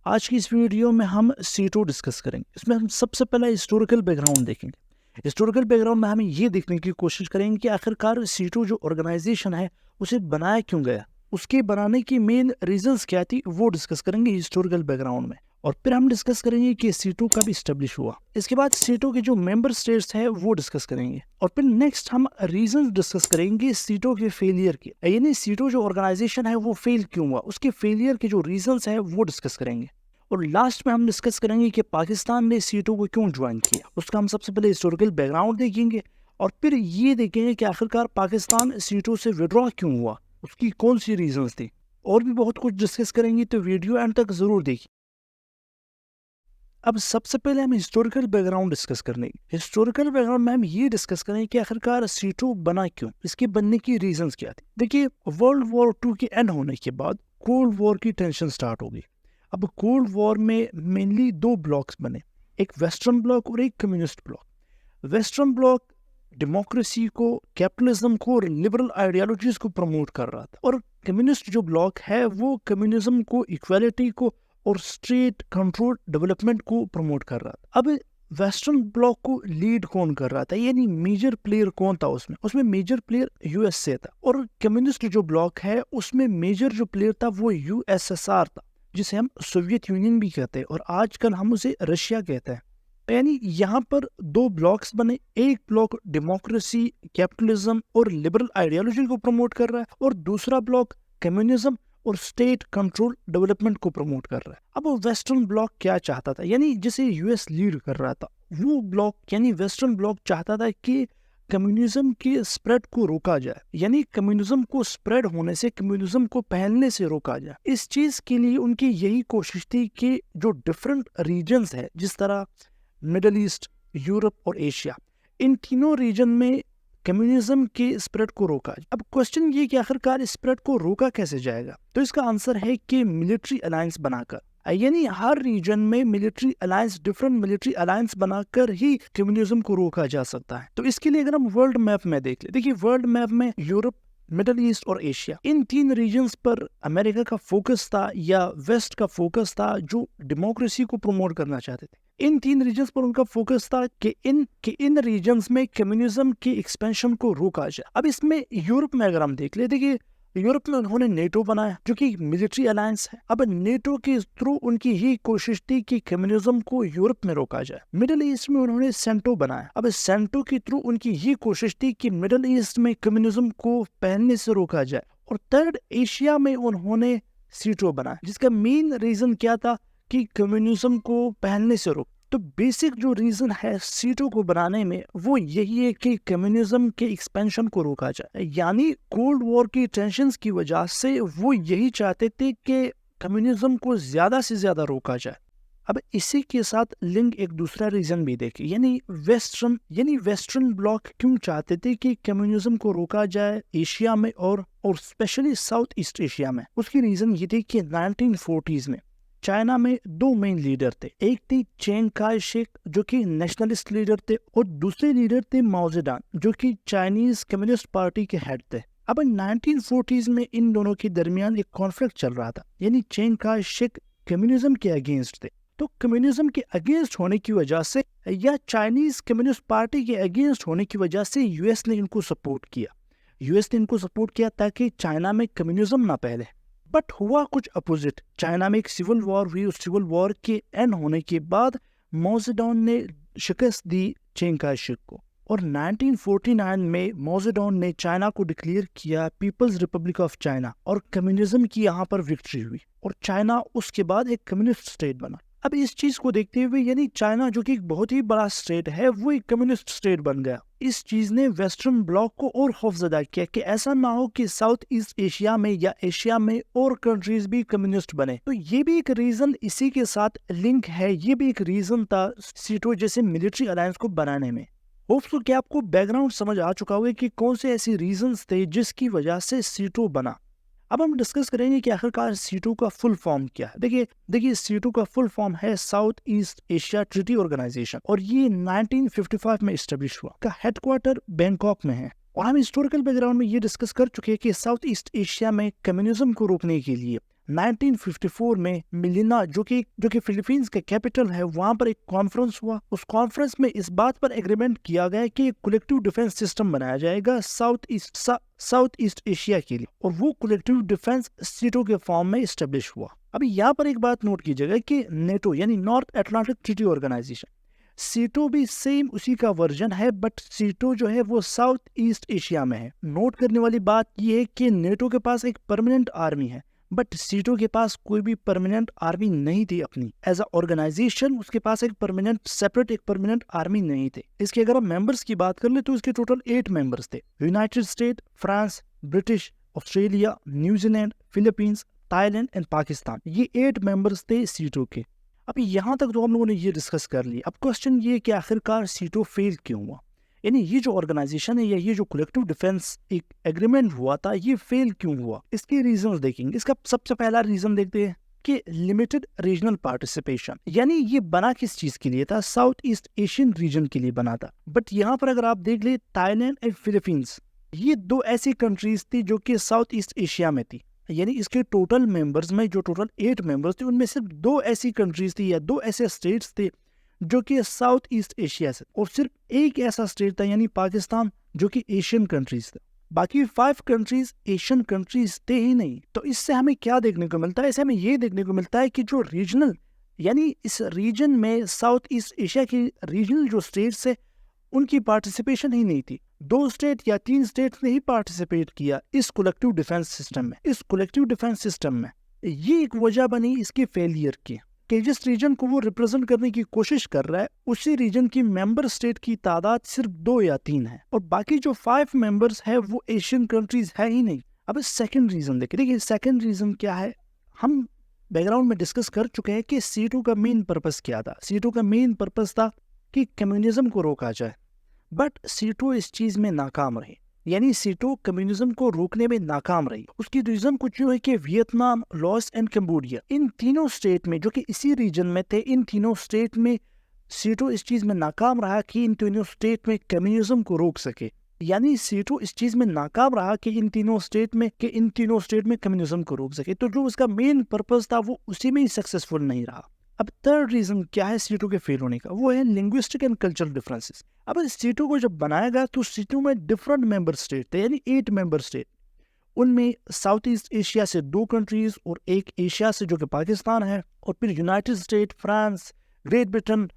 आज की इस वीडियो में हम सीटो डिस्कस करेंगे। इसमें हम सबसे पहले हिस्टोरिकल बैकग्राउंड देखेंगे। हिस्टोरिकल बैकग्राउंड में हमें ये देखने की कोशिश करेंगे कि आखिरकार सीटो जो ऑर्गेनाइजेशन है उसे बनाया क्यों गया, उसके बनाने की मेन रीजंस क्या थी, वो डिस्कस करेंगे हिस्टोरिकल बैकग्राउंड में। और फिर हम डिस्कस करेंगे कि सीटो कब इस्टेब्लिश हुआ। इसके बाद सीटो के जो मेंबर स्टेट्स हैं वो डिस्कस करेंगे। और फिर नेक्स्ट हम रीजंस डिस्कस करेंगे सीटो के फेलियर के, यानी सीटो जो ऑर्गेनाइजेशन है वो फेल क्यों हुआ, उसके फेलियर के जो रीजंस है वो डिस्कस करेंगे। और लास्ट में हम डिस्कस करेंगे कि पाकिस्तान ने सीटो को क्यों ज्वाइन किया, उसका हम सबसे पहले हिस्टोरिकल बैकग्राउंड देखेंगे। और फिर ये देखेंगे कि आखिरकार पाकिस्तान सीटो से विड्रॉ क्यों हुआ, उसकी कौन सी रीजंस थी। और भी बहुत कुछ डिस्कस करेंगे, तो वीडियो एंड तक जरूर देखिए। अब सबसे पहले हम हिस्टोरिकल बैकग्राउंड डिस्कस करने। हिस्टोरिकल बैकग्राउंड में हम ये डिस्कस करें कि आखिरकार सीटो बना क्यों, इसके बनने की रीजंस क्या थी। देखिए, वर्ल्ड वॉर 2 के एंड होने के बाद कोल्ड वॉर की टेंशन स्टार्ट हो गई। अब कोल्ड वॉर में मेनली दो ब्लॉक्स बने, एक वेस्टर्न ब्लॉक और एक communist bloc. Western block democracy को, कैपिटलिज्म को और लिबरल आइडियोलॉजीज को प्रमोट कर रहा था, और कम्युनिस्ट जो ब्लॉक है वो कम्युनिज्म को, इक्वालिटी को और स्टेट कंट्रोल डेवलपमेंट को प्रमोट कर रहा था। अब वेस्टर्न ब्लॉक को लीड कौन कर रहा था, यानी मेजर प्लेयर कौन था उसमें मेजर प्लेयर यूएसए था। और कम्युनिस्ट जो ब्लॉक है उसमें मेजर जो प्लेयर था वो यूएसएसआर था, जिसे हम सोवियत यूनियन भी कहते हैं और आजकल हम उसे रशिया कहते हैं। यानी यहाँ पर दो ब्लॉक्स बने, एक ब्लॉक डेमोक्रेसी, कैपिटलिज्म और लिबरल आइडियोलॉजी को प्रमोट कर रहा है, और दूसरा ब्लॉक कम्युनिज्म और स्टेट कंट्रोल डेवलपमेंट को प्रमोट कर रहा है। अब वेस्टर्न ब्लॉक क्या चाहता था, यानी जिसे यूएस लीड कर रहा था, वो ब्लॉक यानी वेस्टर्न ब्लॉक चाहता था कि कम्युनिज्म के स्प्रेड को रोका जाए, यानी कम्युनिज्म को स्प्रेड होने से, कम्युनिज्म को फैलने से रोका जाए। इस चीज के लिए उनकी यही कोशिश थी कि जो डिफरेंट रीजन्स है, जिस तरह मिडल ईस्ट, यूरोप और एशिया, इन तीनों रीजन में कम्युनिज्म के स्प्रेड को रोका। अब क्वेश्चन ये कि आखिरकार स्प्रेड को रोका कैसे जाएगा, तो इसका आंसर है कि मिलिट्री अलायंस बनाकर, यानी हर रीजन में military alliance, different military alliance बनाकर ही कम्युनिज्म को रोका जा सकता है। तो इसके लिए अगर हम वर्ल्ड मैप में देख ले, देखिए वर्ल्ड मैप में यूरोप, मिडल ईस्ट और एशिया, इन तीन रीजन्स पर अमेरिका का फोकस था या वेस्ट का फोकस था, जो डेमोक्रेसी को प्रमोट करना चाहते थे। इन तीन रीजन्स पर उनका फोकस था कि इन रीजन्स में कम्युनिज्म के एक्सपेंशन को रोका जाए। अब इसमें यूरोप में अगर हम देख ले, देखिए यूरोप में उन्होंने नेटो बनाया जो कि मिलिट्री अलायंस है। अब नेटो के थ्रू उनकी ही कोशिश थी कि कम्युनिज्म को यूरोप में रोका जाए। मिडिल ईस्ट में उन्होंने सेंटो बनाया। अब सेंटो के थ्रू उनकी ही कोशिश थी कि मिडिल ईस्ट में कम्युनिज्म को फैलने से रोका जाए। और थर्ड, एशिया में उन्होंने सीटो बनाया, जिसका मेन रीजन क्या था कि कम्युनिज्म को फैलने से रोक। तो बेसिक जो रीजन है सीटों को बनाने में वो यही है कि कम्युनिज्म के एक्सपेंशन को रोका जाए, यानी कोल्ड वॉर की टेंशंस की वजह से वो यही चाहते थे कि कम्युनिज्म को ज्यादा से ज्यादा रोका जाए। अब इसी के साथ लिंक एक दूसरा रीजन भी देखिए, यानी वेस्टर्न ब्लॉक क्यों चाहते थे कि कम्युनिज्म को रोका जाए एशिया में और स्पेशली साउथ ईस्ट एशिया में। उसकी रीजन ये थी कि 1940s में चाइना में दो मेन लीडर थे, एक थे चिंग काय शेक जो कि नेशनलिस्ट लीडर थे, और दूसरे लीडर थे माओ जेडुंग जो कि चाइनीज कम्युनिस्ट पार्टी के हेड थे। अब 1940s में इन दोनों के दरमियान एक कॉन्फ्लिक्ट चल रहा था, यानी चिंग काय शेक कम्युनिज्म के अगेंस्ट थे। तो कम्युनिज्म के अगेंस्ट होने की वजह से या चाइनीज कम्युनिस्ट पार्टी के अगेंस्ट होने की वजह से यूएस ने इनको सपोर्ट किया ताकि चाइना में कम्युनिज्म ना फैले। बट हुआ कुछ अपोजिट, चाइना में एक सिविल वॉर हुई। उस सिविल वॉर के एंड होने के बाद माओ जेडुंग ने शिकस्त दी चिंग काय शेक को, और 1949 में माओ जेडुंग ने चाइना को डिक्लेयर किया पीपल्स रिपब्लिक ऑफ चाइना, और कम्युनिज्म की यहाँ पर विक्ट्री हुई और चाइना उसके बाद एक कम्युनिस्ट स्टेट बना। अब इस चीज को देखते हुए, यानी चाइना जो कि एक बहुत ही बड़ा स्टेट है वो एक कम्युनिस्ट स्टेट बन गया। इस चीज ने वेस्टर्न ब्लॉक को और खौफजदा किया कि ऐसा ना हो कि साउथ ईस्ट एशिया में या एशिया में और कंट्रीज भी कम्युनिस्ट बने। तो ये भी एक रीजन इसी के साथ लिंक है, ये भी एक रीजन था सीटो जैसे मिलिट्री अलायंस को बनाने में। होप्स कि आपको बैकग्राउंड समझ आ चुका होगा कि कौन से ऐसी रीजंस थे जिसकी वजह से सीटो बना। अब हम डिस्कस करेंगे कि आखिरकार सीटो का फुल फॉर्म क्या है। देखिए सीटो का फुल फॉर्म है South East Asia treaty organisation, और ये 1955 में एस्टेब्लिश हुआ। का हेडक्वार्टर बैंकॉक में है। और हम हिस्टोरिकल बैकग्राउंड में ये डिस्कस कर चुके हैं कि साउथ ईस्ट एशिया में कम्युनिज्म को रोकने के लिए 1954 में मिलिना जो कि फिलीपींस के कैपिटल है, वहां पर एक कॉन्फ्रेंस हुआ। उस कॉन्फ्रेंस में इस बात पर एग्रीमेंट किया गया कि एक कलेक्टिव डिफेंस सिस्टम बनाया जाएगा साउथ ईस्ट एशिया के लिए, और वो कलेक्टिव डिफेंस सीटो के फॉर्म में इस्टेब्लिश हुआ। अभी यहाँ पर एक बात नोट कीजिएगा कि नेटो यानी नॉर्थ अटलांटिक ट्रीटी ऑर्गेनाइजेशन, सीटो भी सेम उसी का वर्जन है, बट सीटो जो है वो साउथ ईस्ट एशिया में है। नोट करने वाली बात यह है कि नेटो के पास एक परमानेंट आर्मी है, बट सीटो के पास कोई भी परमानेंट आर्मी नहीं थी अपनी। एज अ ऑर्गेनाइजेशन उसके पास एक परमानेंट आर्मी नहीं थे। इसके अगर हम मेंबर्स की बात कर ले तो इसके टोटल 8 मेंबर्स थे। United state, France, British, Australia, New Zealand, Philippines, Thailand and Pakistan, ये 8 मेंबर्स थे सीटो के। अभी यहाँ तक तो हम लोगों ने ये डिस्कस कर लिया। अब क्वेश्चन ये कि आखिरकार सीटो फेल क्यों हुआ, यानी ये जो ऑर्गेनाइजेशन है या ये जो कलेक्टिव डिफेंस एक एग्रीमेंट हुआ था, ये फेल क्यों हुआ। इसके रीजंस देखेंगे। इसका सबसे पहला रीजन देखते हैं कि लिमिटेड रीजनल पार्टिसिपेशन, यानी ये बना किस चीज के लिए था, साउथ ईस्ट एशियन रीजन के लिए बना था। बट यहाँ पर अगर आप देख ले, थाईलैंड एंड फिलीपींस, ये 2 ऐसी कंट्रीज थी जो कि साउथ ईस्ट एशिया में थी। यानी इसके टोटल मेंबर्स में जो टोटल 8 मेंबर्स थे, उनमें सिर्फ 2 ऐसी कंट्रीज थी या 2 ऐसे स्टेट्स थे जो कि साउथ ईस्ट एशिया से, और सिर्फ एक ऐसा स्टेट था यानी पाकिस्तान जो कि एशियन कंट्रीज था। बाकी 5 कंट्रीज एशियन कंट्रीज थे ही नहीं। तो इससे हमें क्या देखने को मिलता है, इससे हमें ये देखने को मिलता है कि जो रीजनल यानी इस रीजन में साउथ ईस्ट एशिया की रीजनल जो स्टेट्स है उनकी पार्टिसिपेशन ही नहीं थी। 2 स्टेट या 3 स्टेट ने ही पार्टिसिपेट किया इस कलेक्टिव डिफेंस सिस्टम में। इस कलेक्टिव डिफेंस सिस्टम में ये एक वजह बनी इसके फेलियर की कि जिस रीजन को वो रिप्रेजेंट करने की कोशिश कर रहा है उसी रीजन की मेंबर स्टेट की तादाद सिर्फ 2 या 3 है, और बाकी जो 5 मेंबर्स है वो एशियन कंट्रीज है ही नहीं। अब सेकंड रीजन देखिए सेकंड रीजन क्या है, हम बैकग्राउंड में डिस्कस कर चुके हैं कि सीटो का मेन पर्पस क्या था। सीटो का मेन पर्पस था कि कम्युनिज्म को रोका जाए, बट सीटो इस चीज में नाकाम रही। यानी सीटो कम्युनिज्म को रोकने में नाकाम रही। उसकी रीजन कुछ यूं है कि वियतनाम, लाओस एंड कंबोडिया, इन तीनों स्टेट में जो कि इसी रीजन में थे, इन तीनों स्टेट में सीटो इस चीज में नाकाम रहा कि इन तीनों स्टेट में कम्युनिज्म को रोक सके। यानी सीटो इस चीज में नाकाम रहा कि इन तीनों स्टेट में कम्युनिज्म को रोक सके। तो जो उसका मेन पर्पस था वो उसी में ही सक्सेसफुल नहीं रहा। अब थर्ड रीजन क्या है सीटो के फेल होने का, वो है लिंग्विस्टिक एंड कल्चरल डिफरेंसेस। अब सीटो को जब बनाया गया तो सीटो में डिफरेंट मेंबर स्टेट थे, यानी 8 मेंबर स्टेट। उनमें साउथ ईस्ट एशिया से 2 कंट्रीज और एक एशिया से जो कि पाकिस्तान है, और फिर United state, France, great Britain,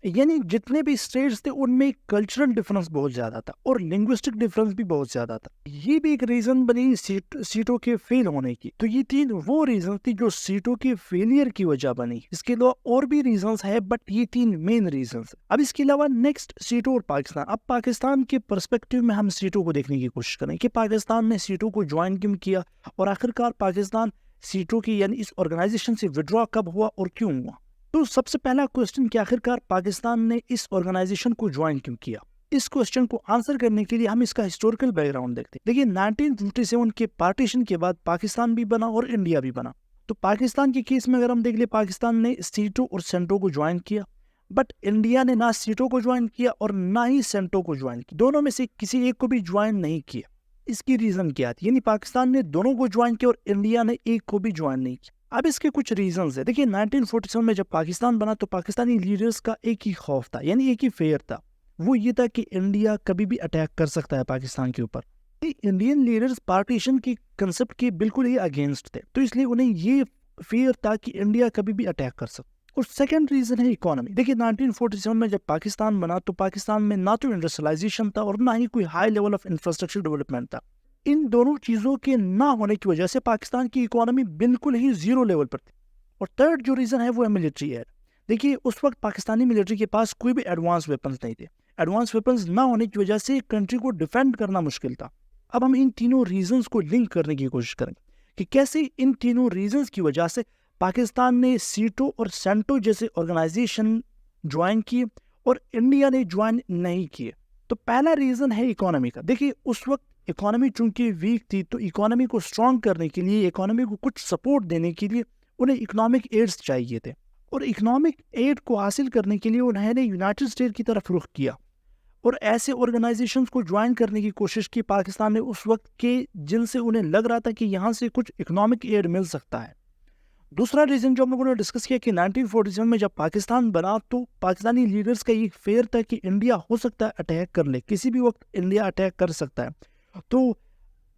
यानी जितने भी स्टेट्स थे उनमें कल्चरल डिफरेंस बहुत ज्यादा था और लिंग्विस्टिक डिफरेंस भी बहुत ज्यादा था। ये भी एक रीजन बनी सीटो के फेल होने की। तो ये 3 वो रीजन थी जो सीटो के फेलियर की वजह बनी। इसके अलावा और भी रीजंस है, बट ये 3 मेन रीजंस। अब इसके अलावा नेक्स्ट सीटो और पाकिस्तान। अब पाकिस्तान के पर्सपेक्टिव में हम सीटो को देखने की कोशिश करें कि पाकिस्तान ने सीटो को ज्वाइन क्यों किया, और आखिरकार पाकिस्तान सीटो की यानी इस ऑर्गेनाइजेशन से विड्रॉ कब हुआ और क्यों हुआ। तो सबसे पहला क्वेश्चन कि आखिरकार पाकिस्तान ने इस ऑर्गेनाइजेशन को ज्वाइन क्यों किया। इस क्वेश्चन को आंसर करने के लिए हम इसका हिस्टोरिकल बैकग्राउंड देखते हैं। देखिए 1957 के पार्टीशन के बाद पाकिस्तान भी बना और इंडिया भी बना। तो पाकिस्तान के केस में अगर हम देख ले, पाकिस्तान ने सीटो और सेंटो को ज्वाइन किया, बट इंडिया ने ना सीटो को ज्वाइन किया और ना ही सेंटो को ज्वाइन किया। दोनों में से किसी एक को भी ज्वाइन नहीं किया। इसकी रीजन क्या थी, यानी पाकिस्तान ने दोनों को ज्वाइन किया और इंडिया ने एक को भी ज्वाइन नहीं किया। अब इसके कुछ रीजंस है। देखिए 1947 में जब पाकिस्तान बना तो पाकिस्तानी लीडर्स का एक ही खौफ था, यानी एक ही फेयर था, वो ये था कि इंडिया कभी भी अटैक कर सकता है पाकिस्तान के ऊपर। इंडियन लीडर्स पार्टीशन के कंसेप्ट के बिल्कुल ही अगेंस्ट थे, तो इसलिए उन्हें ये फियर था कि इंडिया कभी भी अटैक कर सकता। और सेकंड रीजन है इकोनॉमी। देखिए 1947 में जब पाकिस्तान बना तो पाकिस्तान में ना तो इंडस्ट्रियलाइजेशन था और ना ही कोई high level of infrastructure development था। इन दोनों चीजों के ना होने की वजह से पाकिस्तान की इकोनॉमी बिल्कुल ही 0 लेवल पर थी। और थर्ड जो रीजन है वो है मिलिट्री एड। देखिए उस वक्त पाकिस्तानी मिलिट्री के पास कोई भी एडवांस वेपन्स नहीं थे। एडवांस वेपन्स ना होने की वजह से कंट्री को डिफेंड करना मुश्किल था। अब हम इन तीनों रीजंस को लिंक करने की कोशिश करेंगे कि कैसे इन तीनों रीजंस की वजह से पाकिस्तान ने सीटो और सेंटो जैसे ऑर्गेनाइजेशन ज्वाइन किए और इंडिया ने ज्वाइन नहीं किए। तो पहला रीजन है इकोनॉमी का। देखिए उस वक्त इकोनॉमी चूंकि वीक थी तो इकोनॉमी को स्ट्रॉन्ग करने के लिए, इकोनॉमी को कुछ सपोर्ट देने के लिए उन्हें इकोनॉमिक एड्स चाहिए थे, और इकोनॉमिक एड को हासिल करने के लिए उन्होंने यूनाइटेड स्टेट की तरफ रुख किया और ऐसे ऑर्गेनाइजेशंस को ज्वाइन करने की कोशिश की पाकिस्तान ने उस वक्त के, जिनसे उन्हें लग रहा था कि यहाँ से कुछ इकोनॉमिक एड मिल सकता है। दूसरा रीजन जो हम लोगों ने डिस्कस किया कि 1947 में जब पाकिस्तान बना तो पाकिस्तानी लीडर्स का ये फेयर था कि इंडिया हो सकता है अटैक कर ले, किसी भी वक्त इंडिया अटैक कर सकता है। तो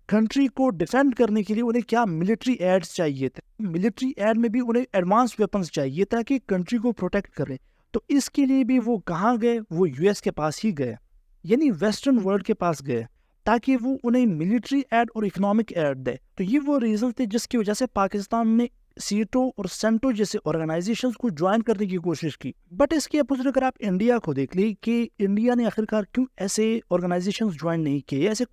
कंट्री को डिफेंड करने के लिए उन्हें क्या मिलिट्री एड्स चाहिए थे, मिलिट्री एड में भी उन्हें एडवांस वेपन्स चाहिए ताकि कंट्री को प्रोटेक्ट करे। तो इसके लिए भी वो कहाँ गए, वो यूएस के पास ही गए, यानी वेस्टर्न वर्ल्ड के पास गए ताकि वो उन्हें मिलिट्री एड और इकोनॉमिक एड दे। तो ये वो रीजन थे जिसकी वजह से पाकिस्तान ने सीटो और सेंटो जैसे ऑर्गेनाइजेशंस को ज्वाइन करने की कोशिश की। बट इसके अपोजिट अगर आप इंडिया को देख ली कि इंडिया ने आखिरकार क्यों ऐसे ऑर्गेनाइजेशंस ज्वाइन नहीं किए, ऐसे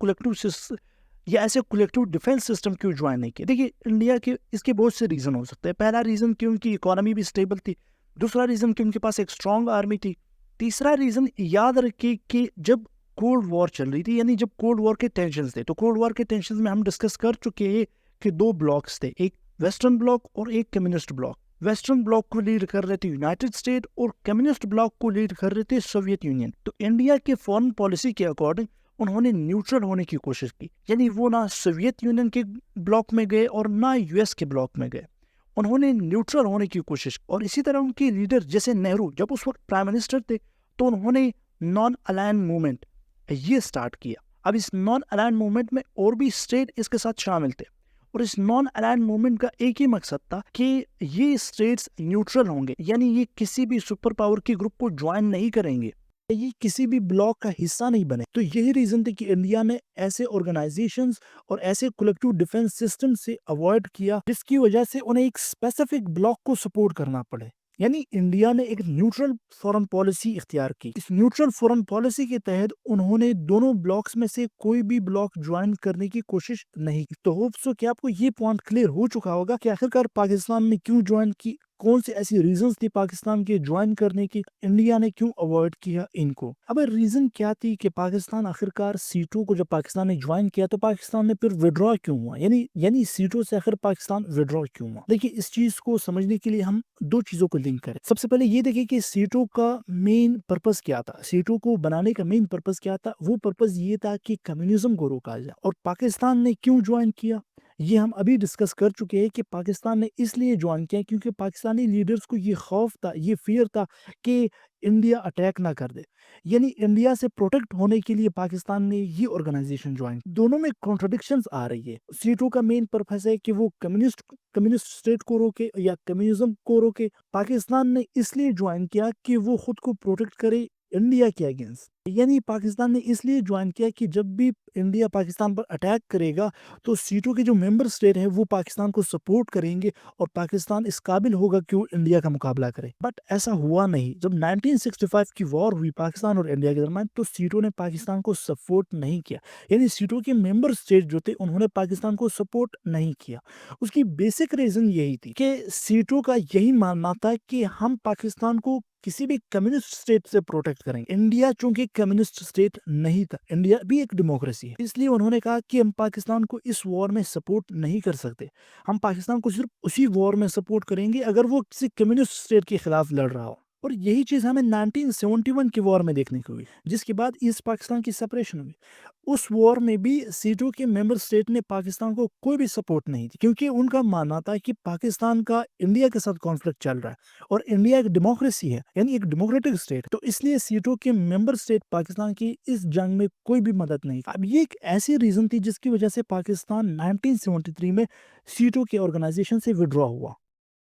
कलेक्टिव डिफेंस सिस्टम क्यों ज्वाइन नहीं किए। देखिए इंडिया के इसके बहुत से रीजन हो सकते हैं। पहला रीजन कि उनकी इकोनॉमी भी स्टेबल थी, दूसरा रीजन कि उनके पास एक स्ट्रॉन्ग आर्मी थी, तीसरा रीजन याद रखिए कि जब कोल्ड वॉर चल रही थी, यानी जब कोल्ड वॉर के टेंशन थे, तो कोल्ड वॉर के टेंशन में हम डिस्कस कर चुके हैं कि दो ब्लॉक्स थे, एक वेस्टर्न ब्लॉक और एक कम्युनिस्ट ब्लॉक। वेस्टर्न ब्लॉक को लीड कर रहे थे यूनाइटेड स्टेट और कम्युनिस्ट ब्लॉक को लीड कर रहे थे सोवियत यूनियन। तो इंडिया के फॉरेन पॉलिसी के अकॉर्डिंग उन्होंने न्यूट्रल होने की कोशिश की, यानी वो ना सोवियत यूनियन के ब्लॉक में गए और ना यूएस के ब्लॉक में गए, उन्होंने न्यूट्रल होने की कोशिश। और इसी तरह उनके लीडर जैसे नेहरू जब उस वक्त प्राइम मिनिस्टर थे तो उन्होंने नॉन अलाइन मूवमेंट ये स्टार्ट किया। अब इस नॉन अलाइन मूवमेंट में और भी स्टेट इसके साथ शामिल थे और इस नॉन अलाइन मूवमेंट का एक ही मकसद था कि ये स्टेट्स न्यूट्रल होंगे, यानी ये किसी भी सुपर पावर के ग्रुप को ज्वाइन नहीं करेंगे, ये किसी भी ब्लॉक का हिस्सा नहीं बने। तो यही रीजन थे कि इंडिया ने ऐसे ऑर्गेनाइजेशंस और ऐसे कलेक्टिव डिफेंस सिस्टम से अवॉइड किया जिसकी वजह से उन्हें एक स्पेसिफिक ब्लॉक को सपोर्ट करना पड़े। यानी इंडिया ने एक न्यूट्रल फॉरेन पॉलिसी इख्तियार की। इस न्यूट्रल फॉरेन पॉलिसी के तहत उन्होंने दोनों ब्लॉक्स में से कोई भी ब्लॉक ज्वाइन करने की कोशिश नहीं की। तो होप सो कि आपको ये पॉइंट क्लियर हो चुका होगा कि आखिरकार पाकिस्तान ने क्यों ज्वाइन की, कौन सी ऐसी रीजंस थी पाकिस्तान के ज्वाइन करने की, इंडिया ने क्यों अवॉइड किया इनको। अब रीजन क्या थी कि पाकिस्तान आखिरकार सीटों को जब पाकिस्तान ने ज्वाइन किया तो पाकिस्तान ने फिर विड्रॉ क्यों हुआ, यानी सीटों से आखिर पाकिस्तान विड्रॉ क्यों हुआ। देखिए इस चीज को समझने के लिए हम दो चीजों को लिंक करें। सबसे पहले ये देखिए कि सीटों का मेन पर्पस क्या था, सीटों को बनाने का मेन पर्पस क्या था। वो पर्पस ये था कि कम्युनिज्म को रोका जाए। और पाकिस्तान ने क्यों ज्वाइन किया ये हम अभी डिस्कस कर चुके हैं कि पाकिस्तान ने इसलिए ज्वाइन किया क्योंकि पाकिस्तानी लीडर्स को ये खौफ था, ये फियर था कि इंडिया अटैक ना कर दे। यानी इंडिया से प्रोटेक्ट होने के लिए पाकिस्तान ने ये ऑर्गेनाइजेशन ज्वाइन। दोनों में कॉन्ट्रडिक्शंस आ रही है। सीटों का मेन पर्पस है कि वो कम्युनिस्ट स्टेट को रोके या कम्युनिज्म को रोके। पाकिस्तान ने इसलिए ज्वाइन किया कि वो खुद को प्रोटेक्ट करे इंडिया के अगेंस्ट। यानी पाकिस्तान ने इसलिए ज्वाइन किया कि जब भी इंडिया पाकिस्तान पर अटैक करेगा तो सीटों के जो मेंबर स्टेट हैं वो पाकिस्तान को सपोर्ट करेंगे और पाकिस्तान इस काबिल होगा कि वो इंडिया का मुकाबला करे। बट ऐसा हुआ नहीं। जब 1965 की वॉर हुई पाकिस्तान और इंडिया के दरमियान तो सीटों ने पाकिस्तान को सपोर्ट नहीं किया। यानी सीटों के मेंबर स्टेट जो थे उन्होंने पाकिस्तान को सपोर्ट नहीं किया। उसकी बेसिक रीजन यही थी कि सीटों का यही मानना था कि हम पाकिस्तान को किसी भी कम्युनिस्ट स्टेट से प्रोटेक्ट करेंगे। इंडिया चूंकि कम्युनिस्ट स्टेट नहीं था, इंडिया भी एक डेमोक्रेसी है, इसलिए उन्होंने कहा कि हम पाकिस्तान को इस वॉर में सपोर्ट नहीं कर सकते। हम पाकिस्तान को सिर्फ उसी वॉर में सपोर्ट करेंगे अगर वो किसी कम्युनिस्ट स्टेट के खिलाफ लड़ रहा हो। और यही चीज हमें 1971 की वॉर में देखने को हुई, जिसके बाद ईस्ट पाकिस्तान की सेपरेशन हुई। उस वॉर में भी सीटों के मेंबर स्टेट ने पाकिस्तान को कोई भी सपोर्ट नहीं दी क्योंकि उनका मानना था कि पाकिस्तान का इंडिया के साथ कॉन्फ्लिक्ट चल रहा है और इंडिया एक डेमोक्रेसी है, यानी एक डेमोक्रेटिक स्टेट। तो इसलिए सीटों के मेंबर स्टेट पाकिस्तान की इस जंग में कोई भी मदद नहीं। अब ये एक ऐसी रीजन थी जिसकी वजह से पाकिस्तान 1973 में सीटों के ऑर्गेनाइजेशन से विड्रॉ हुआ।